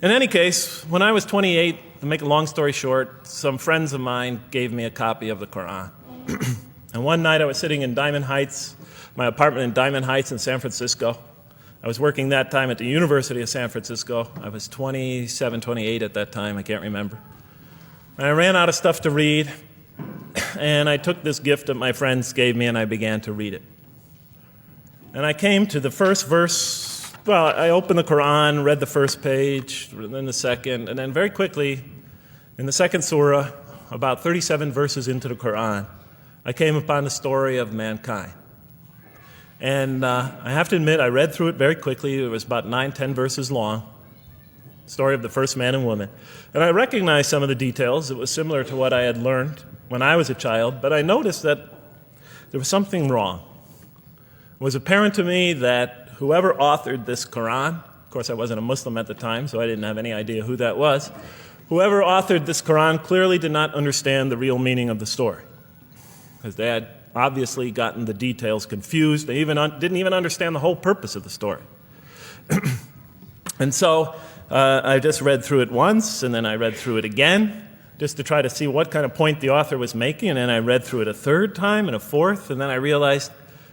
In any case, when I was 28, to make a long story short, some friends of mine gave me a copy of the Quran. And one night I was sitting in Diamond Heights, my apartment in Diamond Heights in San Francisco. I was working that time at the University of San Francisco. I was 27, 28 at that time, I can't remember. And I ran out of stuff to read, and I took this gift that my friends gave me and I began to read it. And I came to the first verse. Well, I opened the Quran, read the first page, then the second, and then very quickly, in the second surah, about 37 verses into the Quran, I came upon the story of mankind. And I have to admit, I read through it very quickly. It was about 9-10 verses long, story of the first man and woman. And I recognized some of the details. It was similar to what I had learned when I was a child, but I noticed that there was something wrong. It was apparent to me that whoever authored this Quran, of course I wasn't a Muslim at the time, so I didn't have any idea who that was, whoever authored this Quran clearly did not understand the real meaning of the story, because they had obviously gotten the details confused. They didn't even understand the whole purpose of the story. And so I just read through it once, and then I read through it again, just to try to see what kind of point the author was making, and then I read through it a third time and a fourth, and then I realized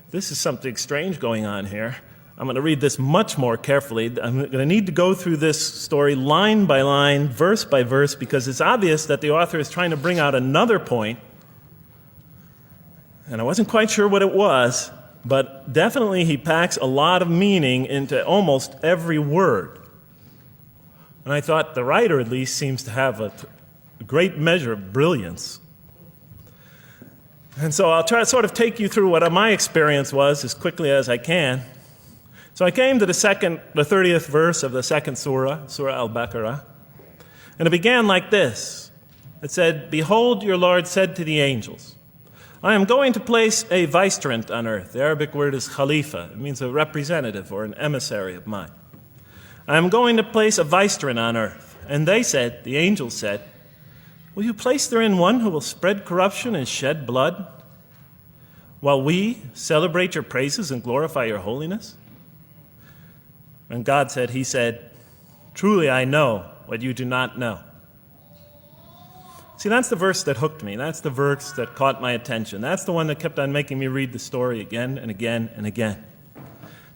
this is something strange going on here. I'm going to read this much more carefully. I'm going to need to go through this story line by line, verse by verse, because it's obvious that the author is trying to bring out another point. And I wasn't quite sure what it was, but definitely he packs a lot of meaning into almost every word. And I thought the writer at least seems to have a great measure of brilliance. And so I'll try to sort of take you through what my experience was as quickly as I can. So I came to the 30th verse of the second surah, Surah Al-Baqarah, and it began like this. It said, "Behold, your Lord said to the angels, I am going to place a vicegerent on earth." The Arabic word is khalifa. It means a representative or an emissary of mine. "I am going to place a vicegerent on earth." And they said, the angels said, "Will you place therein one who will spread corruption and shed blood, while we celebrate your praises and glorify your holiness?" And God said, he said, "Truly I know what you do not know." See, that's the verse that hooked me. That's the verse that caught my attention. That's the one that kept on making me read the story again and again and again.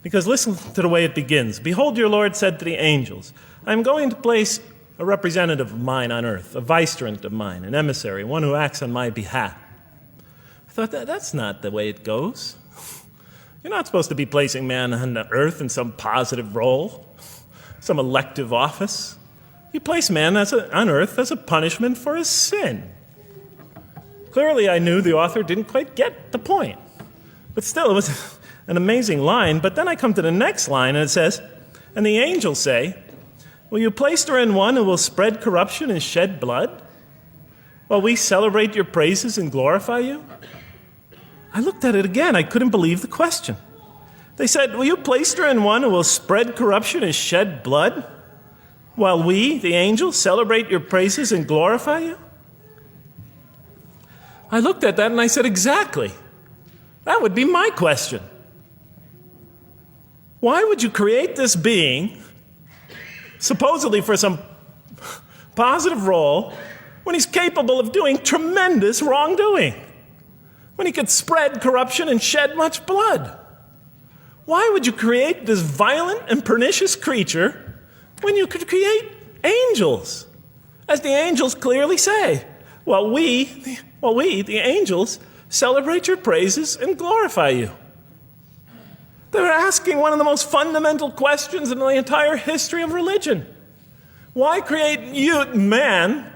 Because listen to the way it begins. "Behold, your Lord said to the angels, I am going to place a representative of mine on earth, a vicegerent of mine, an emissary, one who acts on my behalf." I thought, that's not the way it goes. You're not supposed to be placing man on the earth in some positive role, some elective office. You place man on earth as a punishment for his sin. Clearly, I knew the author didn't quite get the point. But still, it was an amazing line. But then I come to the next line, and it says, "And the angels say, will you place therein one who will spread corruption and shed blood, while we celebrate your praises and glorify you?" I looked at it again. I couldn't believe the question. They said, "Will you place therein one who will spread corruption and shed blood, while we, the angels, celebrate your praises and glorify you?" I looked at that and I said, exactly. That would be my question. Why would you create this being, supposedly for some positive role, when he's capable of doing tremendous wrongdoing? When he could spread corruption and shed much blood? Why would you create this violent and pernicious creature when you could create angels? As the angels clearly say, while we, the angels, celebrate your praises and glorify you. They're asking one of the most fundamental questions in the entire history of religion. Why create you, man,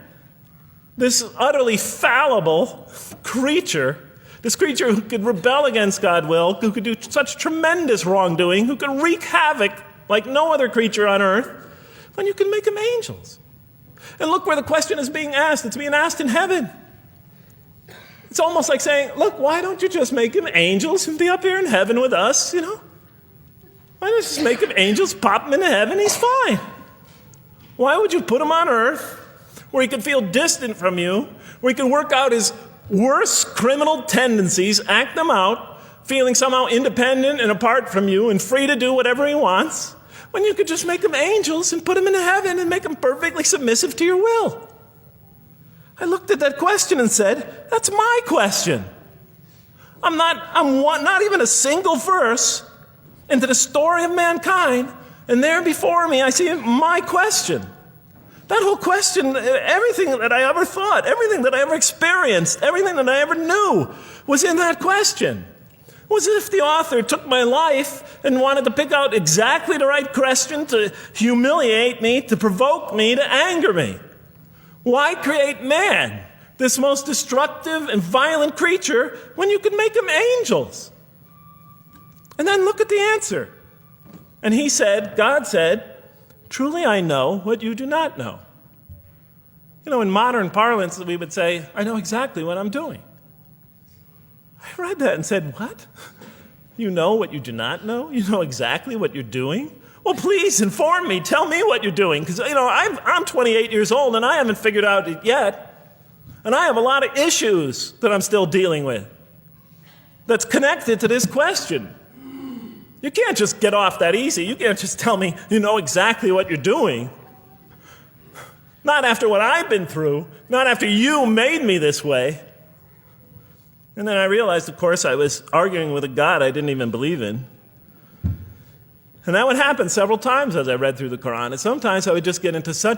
this utterly fallible creature, this creature who could rebel against God's will, who could do such tremendous wrongdoing, who could wreak havoc like no other creature on earth, when you can make them angels? And look where the question is being asked. It's being asked in heaven. It's almost like saying, look, why don't you just make him angels and be up here in heaven with us, you know? Why don't you just make him angels, pop him into heaven, he's fine. Why would you put him on earth where he could feel distant from you, where he can work out his worst criminal tendencies, act them out, feeling somehow independent and apart from you and free to do whatever he wants? when you could just make them angels and put them into heaven and make them perfectly submissive to your will? I looked at that question and said, that's my question. I'm not even a single verse into the story of mankind, and there before me I see my question. That whole question, everything that I ever thought, everything that I ever experienced, everything that I ever knew was in that question. It was as if the author took my life and wanted to pick out exactly the right question to humiliate me, to provoke me, to anger me. Why create man, this most destructive and violent creature, when you could make him angels? And then look at the answer. And he said, God said, truly I know what you do not know. You know, in modern parlance, we would say, I know exactly what I'm doing. I read that and said, what? You know what you do not know? You know exactly what you're doing? Well, please inform me. Tell me what you're doing. Because, you know, I'm 28 years old and I haven't figured out it yet. And I have a lot of issues that I'm still dealing with that's connected to this question. You can't just get off that easy. You can't just tell me you know exactly what you're doing. Not after what I've been through. Not after you made me this way. And then I realized, of course, I was arguing with a God I didn't even believe in. And that would happen several times as I read through the Quran. And sometimes I would just get into so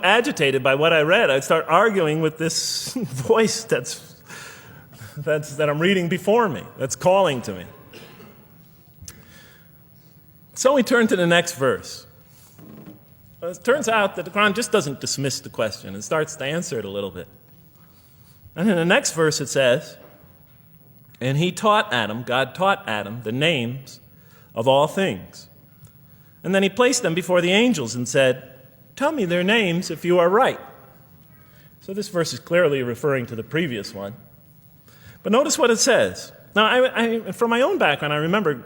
agitated by what I read, I'd start arguing with this voice that I'm reading before me, that's calling to me. So we turn to the next verse. Well, it turns out that the Quran just doesn't dismiss the question. It starts to answer it a little bit. And in the next verse it says, and he taught Adam, God taught Adam, the names of all things. And then he placed them before the angels and said, tell me their names if you are right. So this verse is clearly referring to the previous one. But notice what it says. Now, from my own background, I remember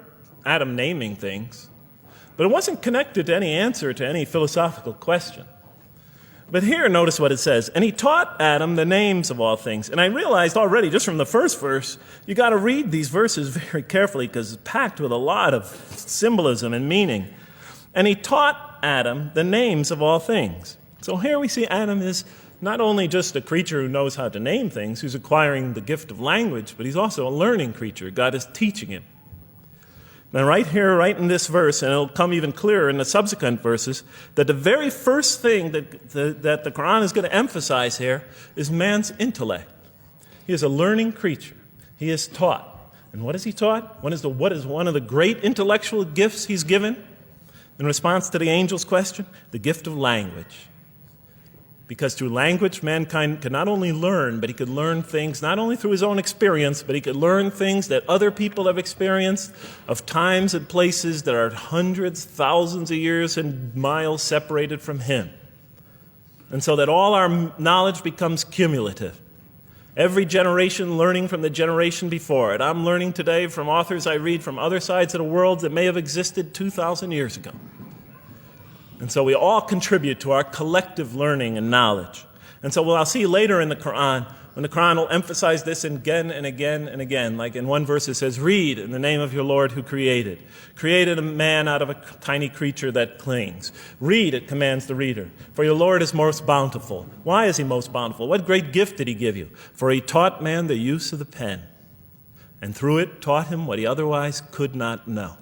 Adam naming things, but it wasn't connected to any answer to any philosophical question. But here, notice what it says. And he taught Adam the names of all things. And I realized already, just from the first verse, you got to read these verses very carefully because it's packed with a lot of symbolism and meaning. And he taught Adam the names of all things. So here we see Adam is not only just a creature who knows how to name things, who's acquiring the gift of language, but he's also a learning creature. God is teaching him. Now right here, right in this verse, and it'll come even clearer in the subsequent verses, that the very first thing that the Quran is going to emphasize here is man's intellect. He is a learning creature. He is taught. And what is he taught? What is one of the great intellectual gifts he's given? In response to the angel's question, the gift of language. Because through language, mankind can not only learn, but he could learn things not only through his own experience, but he could learn things that other people have experienced of times and places that are hundreds, thousands of years and miles separated from him. And so that all our knowledge becomes cumulative. Every generation learning from the generation before it. I'm learning today from authors I read from other sides of the world that may have existed 2,000 years ago. And so we all contribute to our collective learning and knowledge. And so what I'll see later in the Quran, when the Quran will emphasize this again and again and again. Like in one verse it says, read in the name of your Lord who created. Created a man out of a tiny creature that clings. Read, it commands the reader. For your Lord is most bountiful. Why is he most bountiful? What great gift did he give you? For he taught man the use of the pen. And through it taught him what he otherwise could not know.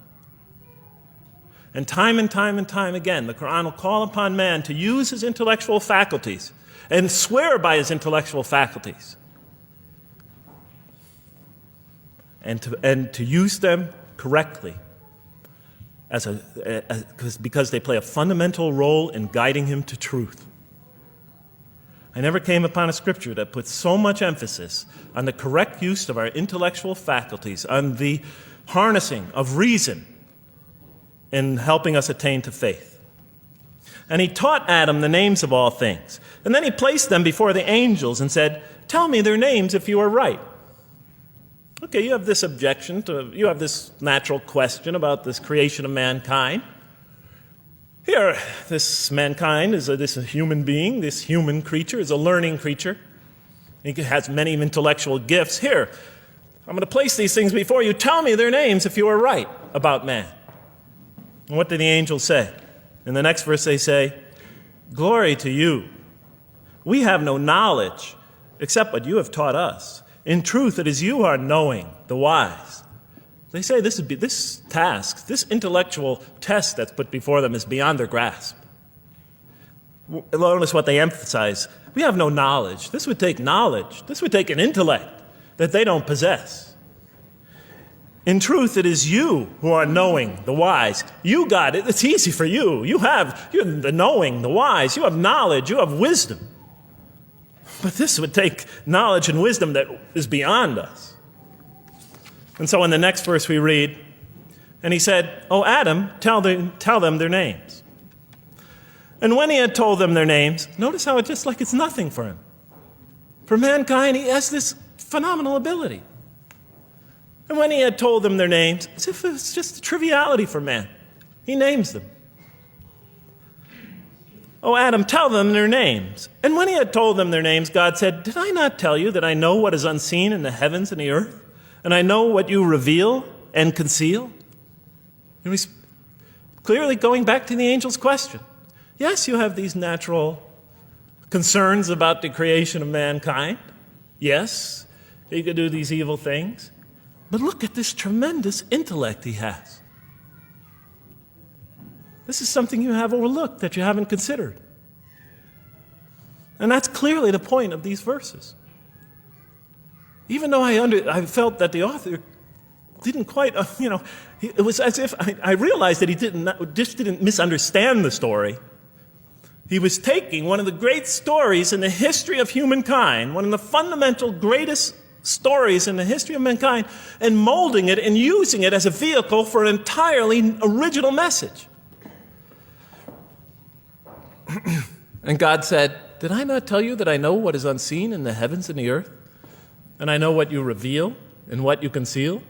And time again, the Quran will call upon man to use his intellectual faculties and swear by his intellectual faculties. And to use them correctly because they play a fundamental role in guiding him to truth. I never came upon a scripture that puts so much emphasis on the correct use of our intellectual faculties, on the harnessing of reason, in helping us attain to faith. And he taught Adam the names of all things. And then he placed them before the angels and said, tell me their names if you are right. Okay, you have this you have this natural question about this creation of mankind. Here, this mankind is this human being, this human creature is a learning creature. He has many intellectual gifts. Here, I'm going to place these things before you. Tell me their names if you are right about man. And what do the angels say? In the next verse they say, "Glory to you. We have no knowledge except what you have taught us. In truth, it is you who are knowing, the wise." They say this task, this intellectual test that's put before them is beyond their grasp. Notice what they emphasize. We have no knowledge. This would take knowledge. This would take an intellect that they don't possess. In truth, it is you who are knowing, the wise. You got it. It's easy for you. You're the knowing, the wise. You have knowledge. You have wisdom. But this would take knowledge and wisdom that is beyond us. And so in the next verse we read, and he said, "O Adam, tell them their names." And when he had told them their names, notice how it's just like it's nothing for him. For mankind, he has this phenomenal ability. And when he had told them their names, as if it was just a triviality for man, he names them. "O Adam, tell them their names." And when he had told them their names, God said, "Did I not tell you that I know what is unseen in the heavens and the earth? And I know what you reveal and conceal?" And he's clearly going back to the angel's question. Yes, you have these natural concerns about the creation of mankind. Yes, he could do these evil things. But look at this tremendous intellect he has. This is something you have overlooked, that you haven't considered. And that's clearly the point of these verses. Even though I felt that the author didn't quite, it was as if I realized that he didn't misunderstand the story. He was taking one of the great stories in the history of humankind, one of the fundamental greatest stories in the history of mankind, and molding it and using it as a vehicle for an entirely original message. And God said, "Did I not tell you that I know what is unseen in the heavens and the earth? And I know what you reveal and what you conceal?"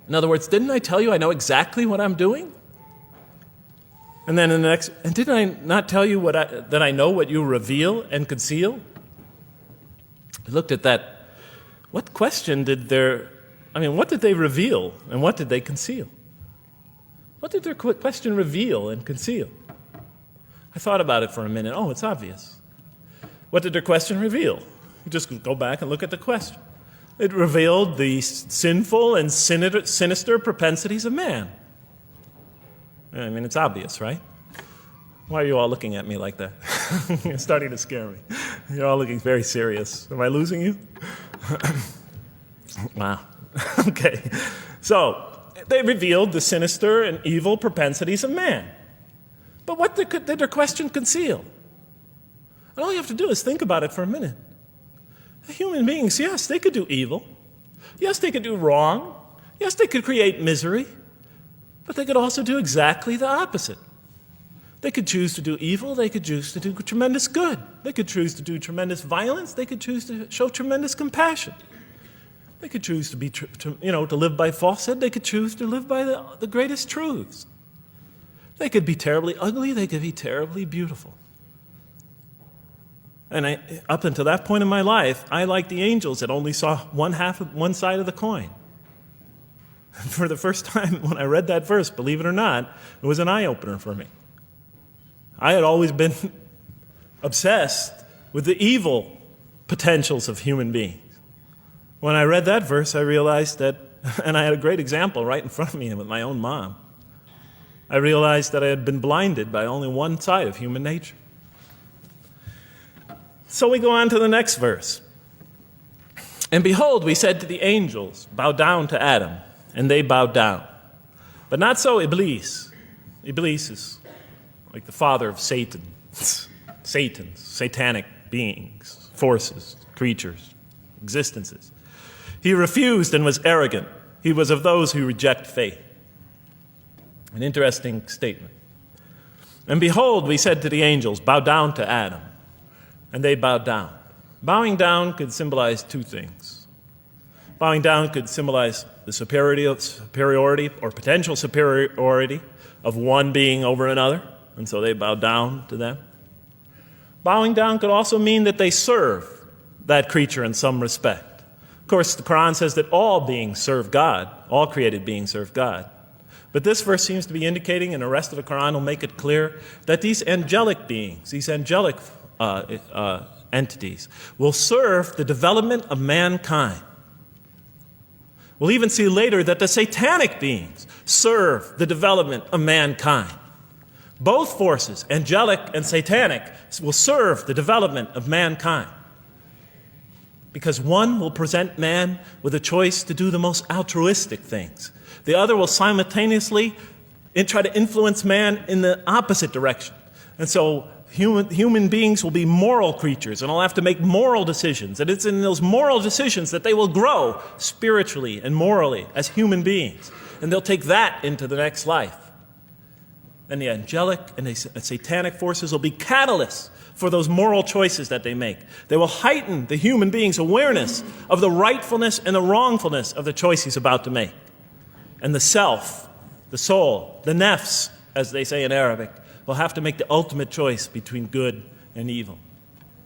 In other words, didn't I tell you I know exactly what I'm doing? And then in the next, and did I not tell you that I know what you reveal and conceal? I looked at that. What question what did they reveal and what did they conceal? What did their question reveal and conceal? I thought about it for a minute. Oh, it's obvious. What did their question reveal? You just go back and look at the question. It revealed the sinful and sinister propensities of man. I mean, it's obvious, right? Why are you all looking at me like that? You're starting to scare me. You're all looking very serious. Am I losing you? Wow. Okay. So, they revealed the sinister and evil propensities of man. But what did their question conceal? And all you have to do is think about it for a minute. Human beings, yes, they could do evil. Yes, they could do wrong. Yes, they could create misery. But they could also do exactly the opposite. They could choose to do evil. They could choose to do tremendous good. They could choose to do tremendous violence. They could choose to show tremendous compassion. They could choose to live by falsehood. They could choose to live by the greatest truths. They could be terribly ugly. They could be terribly beautiful. And up until that point in my life, I, like the angels, that only saw one side of the coin. For the first time, when I read that verse, believe it or not, it was an eye-opener for me. I had always been obsessed with the evil potentials of human beings. When I read that verse, I realized that, and I had a great example right in front of me with my own mom, I realized that I had been blinded by only one side of human nature. So we go on to the next verse. "And behold, we said to the angels, bow down to Adam, and they bowed down. But not so Iblis." Iblis is like the father of Satan, satanic beings, forces, creatures, existences. "He refused and was arrogant. He was of those who reject faith." An interesting statement. "And behold, we said to the angels, bow down to Adam. And they bowed down." Bowing down could symbolize two things. Bowing down could symbolize the superiority or potential superiority of one being over another, and so they bowed down to them. Bowing down could also mean that they serve that creature in some respect. Of course, the Quran says that all beings serve God, all created beings serve God. But this verse seems to be indicating, and the rest of the Quran will make it clear, that these angelic beings, these angelic entities, will serve the development of mankind. We'll even see later that the satanic beings serve the development of mankind. Both forces, angelic and satanic, will serve the development of mankind. Because one will present man with a choice to do the most altruistic things. The other will simultaneously try to influence man in the opposite direction. And so human beings will be moral creatures and will have to make moral decisions. And it's in those moral decisions that they will grow spiritually and morally as human beings. And they'll take that into the next life. And the angelic and the satanic forces will be catalysts for those moral choices that they make. They will heighten the human being's awareness of the rightfulness and the wrongfulness of the choice he's about to make. And the self, the soul, the nafs, as they say in Arabic, will have to make the ultimate choice between good and evil.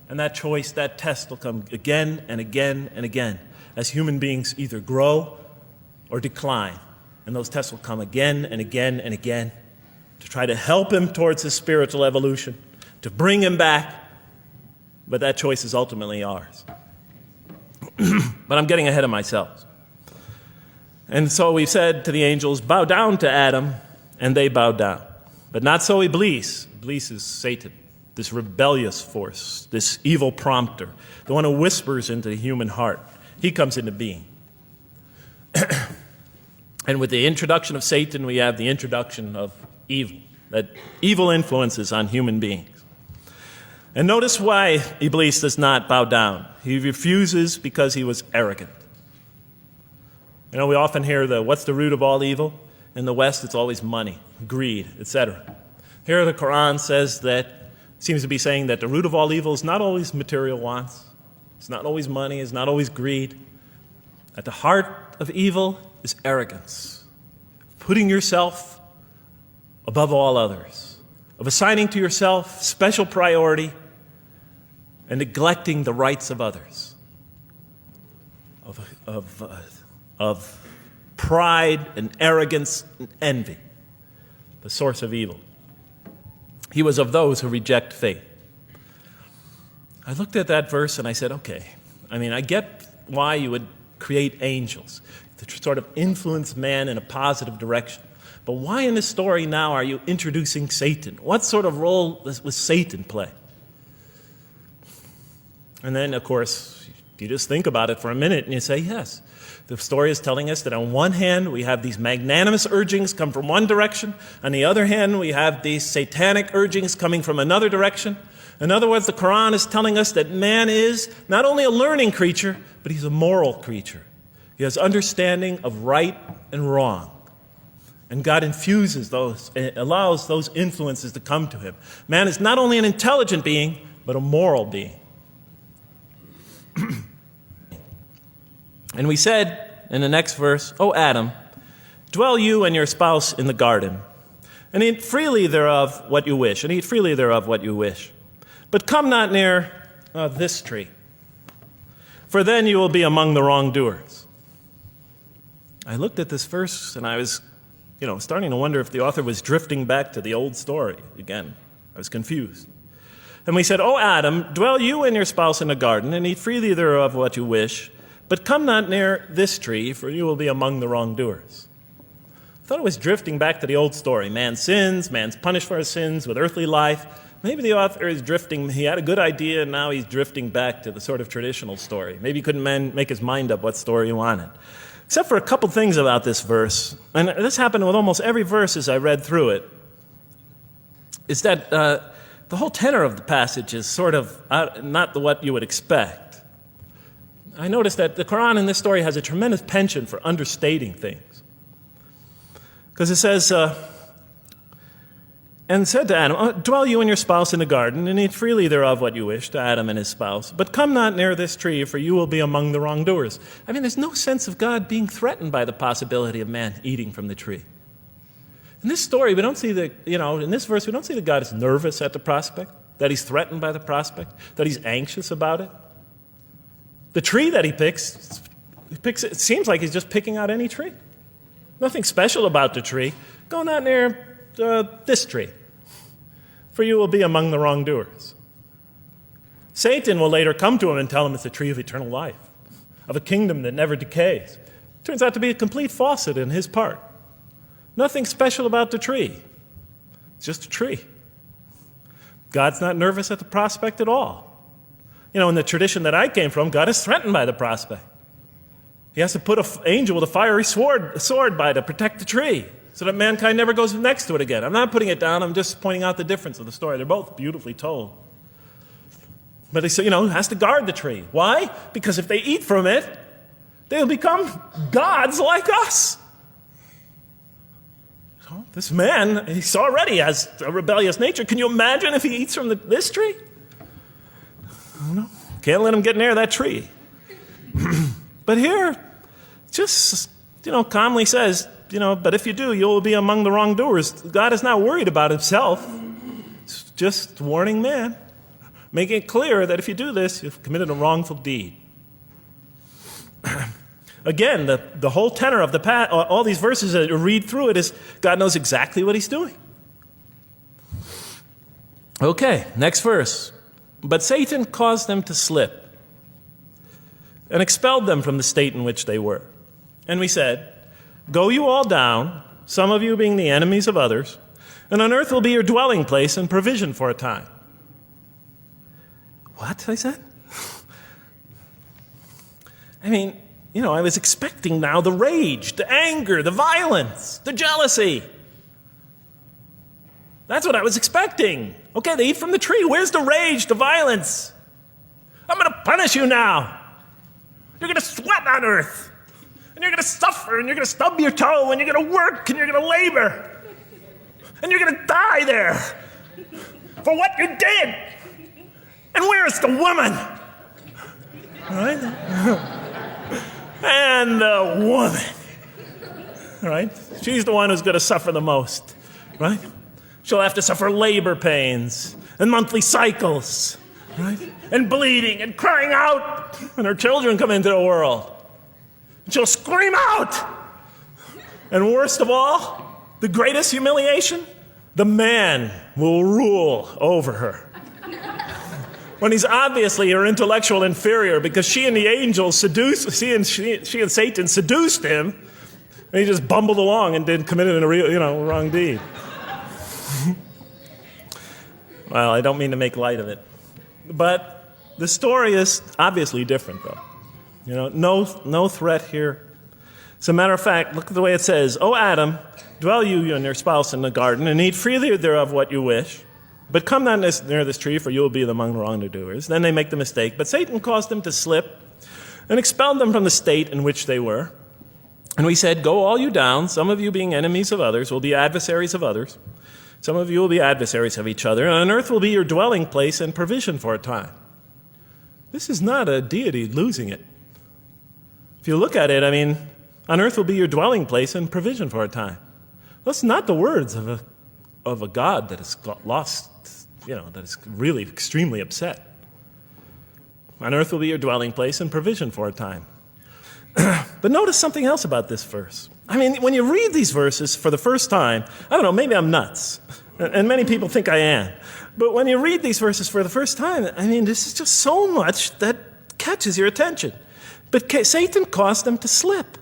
And that choice, that test will come again and again and again as human beings either grow or decline. And those tests will come again and again and again to try to help him towards his spiritual evolution, to bring him back. But that choice is ultimately ours. But I'm getting ahead of myself. And so we said to the angels, bow down to Adam, and they bowed down. But not so Iblis. Iblis is Satan, this rebellious force, this evil prompter, the one who whispers into the human heart. He comes into being. And with the introduction of Satan, we have the introduction of evil, that evil influences on human beings. And notice why Iblis does not bow down. He refuses because he was arrogant. You know, we often hear what's the root of all evil? In the West, it's always money, greed, etc. Here the Quran says that, seems to be saying that the root of all evil is not always material wants. It's not always money, it's not always greed. At the heart of evil is arrogance, putting yourself above all others, of assigning to yourself special priority and neglecting the rights of others, of pride and arrogance and envy, the source of evil. He was of those who reject faith. I looked at that verse and I said, okay, I get why you would create angels to sort of influence man in a positive direction. But why in this story now are you introducing Satan? What sort of role was Satan play? And then, of course, you just think about it for a minute and you say, yes. The story is telling us that on one hand, we have these magnanimous urgings come from one direction. On the other hand, we have these satanic urgings coming from another direction. In other words, the Quran is telling us that man is not only a learning creature, but he's a moral creature. He has understanding of right and wrong. And God infuses those, allows those influences to come to him. Man is not only an intelligent being, but a moral being. And we said in the next verse, O Adam, dwell you and your spouse in the garden, and eat freely thereof what you wish, and eat freely thereof what you wish. But come not near this tree, for then you will be among the wrongdoers. I looked at this verse and I was, starting to wonder if the author was drifting back to the old story again. I was confused. And we said, O Adam, dwell you and your spouse in the garden, and eat freely thereof what you wish, but come not near this tree, for you will be among the wrongdoers. I thought it was drifting back to the old story. Man sins, man's punished for his sins with earthly life. Maybe the author is drifting, he had a good idea, and now he's drifting back to the sort of traditional story. Maybe he couldn't make his mind up what story he wanted. Except for a couple things about this verse, and this happened with almost every verse as I read through it, is that the whole tenor of the passage is sort of not what you would expect. I noticed that the Quran in this story has a tremendous penchant for understating things. Because it says, and said to Adam, dwell you and your spouse in the garden, and eat freely thereof what you wish, to Adam and his spouse. But come not near this tree, for you will be among the wrongdoers. There's no sense of God being threatened by the possibility of man eating from the tree. In this story, we don't see in this verse, we don't see that God is nervous at the prospect, that he's threatened by the prospect, that he's anxious about it. The tree that he picks, it seems like he's just picking out any tree. Nothing special about the tree. go not near this tree, for you will be among the wrongdoers. Satan will later come to him and tell him it's a tree of eternal life, of a kingdom that never decays. Turns out to be a complete falsehood in his part. Nothing special about the tree. It's just a tree. God's not nervous at the prospect at all. You know, in the tradition that I came from, God is threatened by the prospect. He has to put an angel with a fiery sword by to protect the tree so that mankind never goes next to it again. I'm not putting it down. I'm just pointing out the difference of the story. They're both beautifully told. But he said, has to guard the tree. Why? Because if they eat from it, they'll become gods like us. This man, he already has a rebellious nature. Can you imagine if he eats from this tree? No, can't let him get near that tree. But here, just, calmly says, but if you do, you'll be among the wrongdoers. God is not worried about himself. It's just warning man, making it clear that if you do this, you've committed a wrongful deed. Again, the whole tenor of all these verses that you read through it is God knows exactly what he's doing. Okay, next verse. But Satan caused them to slip and expelled them from the state in which they were. And we said, go you all down, some of you being the enemies of others, and on earth will be your dwelling place and provision for a time. What? I said? I was expecting now the rage, the anger, the violence, the jealousy. That's what I was expecting. Okay, they eat from the tree. Where's the rage, the violence? I'm going to punish you now. You're going to sweat on earth. And you're going to suffer, and you're going to stub your toe, and you're going to work, and you're going to labor. And you're going to die there for what you did. And where's the woman? All right? And the woman, right? She's the one who's going to suffer the most, right? She'll have to suffer labor pains and monthly cycles, right? And bleeding and crying out when her children come into the world. And she'll scream out. And worst of all, the greatest humiliation, the man will rule over her. When he's obviously her intellectual inferior, because she and the angels she and Satan seduced him, and he just bumbled along and committed a wrong deed. Well, I don't mean to make light of it, but the story is obviously different, though. No threat here. As a matter of fact, look at the way it says: "O Adam, dwell you and your spouse in the garden, and eat freely thereof what you wish. But come not near this tree, for you will be among the wrongdoers." Then they make the mistake. But Satan caused them to slip and expelled them from the state in which they were. And we said, go all you down, some of you being enemies of others, will be adversaries of others. Some of you will be adversaries of each other. And on earth will be your dwelling place and provision for a time. This is not a deity losing it. If you look at it, on earth will be your dwelling place and provision for a time. That's not the words of a God that is lost, that is really extremely upset. On earth will be your dwelling place and provision for a time. But notice something else about this verse. When you read these verses for the first time, I don't know, maybe I'm nuts, and many people think I am. But when you read these verses for the first time, this is just so much that catches your attention. But Satan caused them to slip.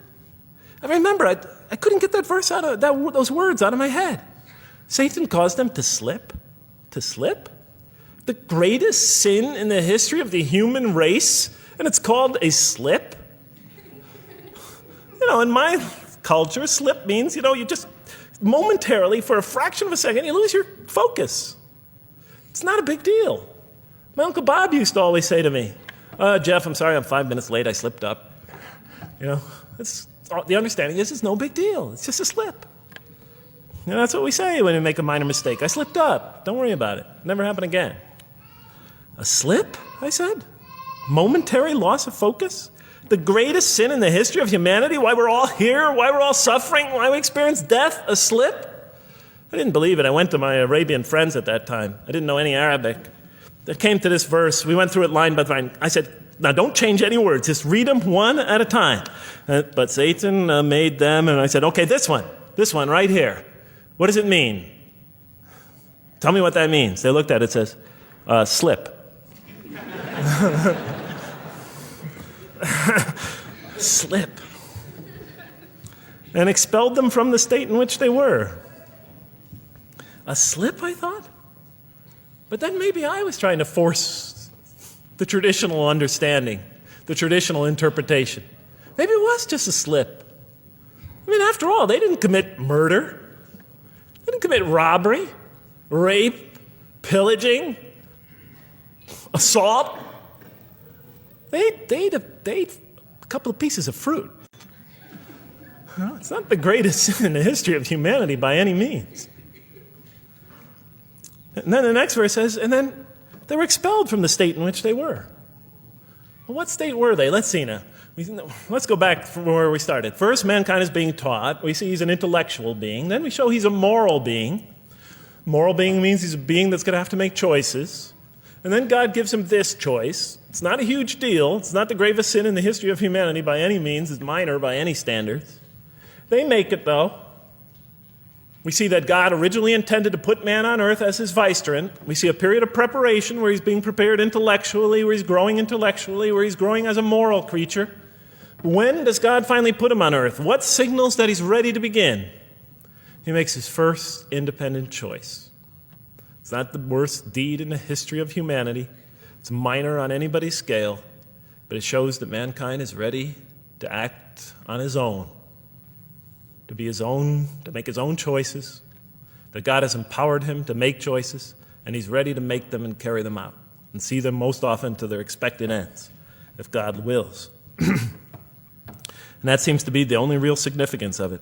Remember, I couldn't get that verse those words out of my head. Satan caused them to slip? To slip? The greatest sin in the history of the human race, and it's called a slip? In my culture, slip means, you just momentarily, for a fraction of a second, you lose your focus. It's not a big deal. My Uncle Bob used to always say to me, Jeff, I'm sorry I'm 5 minutes late, I slipped up. The understanding is it's no big deal. It's just a slip. That's what we say when we make a minor mistake. I slipped up. Don't worry about it. Never happen again. A slip, I said? Momentary loss of focus? The greatest sin in the history of humanity? Why we're all here? Why we're all suffering? Why we experience death? A slip? I didn't believe it. I went to my Arabian friends at that time. I didn't know any Arabic. They came to this verse. We went through it line by line. I said, now don't change any words. Just read them one at a time. But Satan made them, and I said, okay, this one right here. What does it mean? Tell me what that means. They looked at it, it says, slip. Slip. And expelled them from the state in which they were. A slip, I thought? But then maybe I was trying to force the traditional understanding, the traditional interpretation. Maybe it was just a slip. I mean, after all, they didn't commit murder. They didn't commit robbery, rape, pillaging, assault. They ate a couple of pieces of fruit. Well, it's not the greatest sin in the history of humanity by any means. And then the next verse says, and then they were expelled from the state in which they were. Well, what state were they? Let's see now. Let's go back from where we started. First, mankind is being taught. We see he's an intellectual being. Then we show he's a moral being. Moral being means he's a being that's going to have to make choices. And then God gives him this choice. It's not a huge deal. It's not the gravest sin in the history of humanity by any means. It's minor by any standards. They make it, though. We see that God originally intended to put man on earth as his vicegerent. We see a period of preparation where he's being prepared intellectually, where he's growing intellectually, where he's growing as a moral creature. When does God finally put him on earth? What signals that he's ready to begin? He makes his first independent choice. It's not the worst deed in the history of humanity. It's minor on anybody's scale, but it shows that mankind is ready to act on his own, to be his own, to make his own choices, that God has empowered him to make choices, and he's ready to make them and carry them out and see them most often to their expected ends, if God wills. And that seems to be the only real significance of it.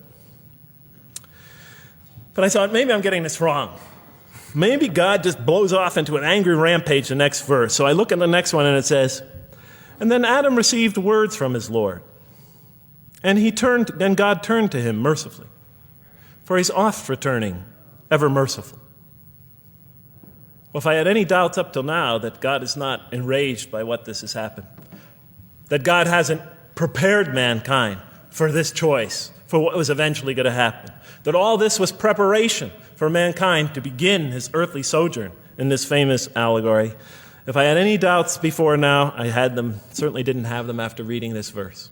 But I thought, maybe I'm getting this wrong. Maybe God just blows off into an angry rampage the next verse. So I look at the next one and it says, and then Adam received words from his Lord. And God turned to him mercifully, for he's oft returning, ever merciful. Well, if I had any doubts up till now that God is not enraged by what this has happened, that God hasn't prepared mankind for this choice, for what was eventually going to happen, that all this was preparation for mankind to begin his earthly sojourn in this famous allegory. If I had any doubts before now, I had them, certainly didn't have them after reading this verse.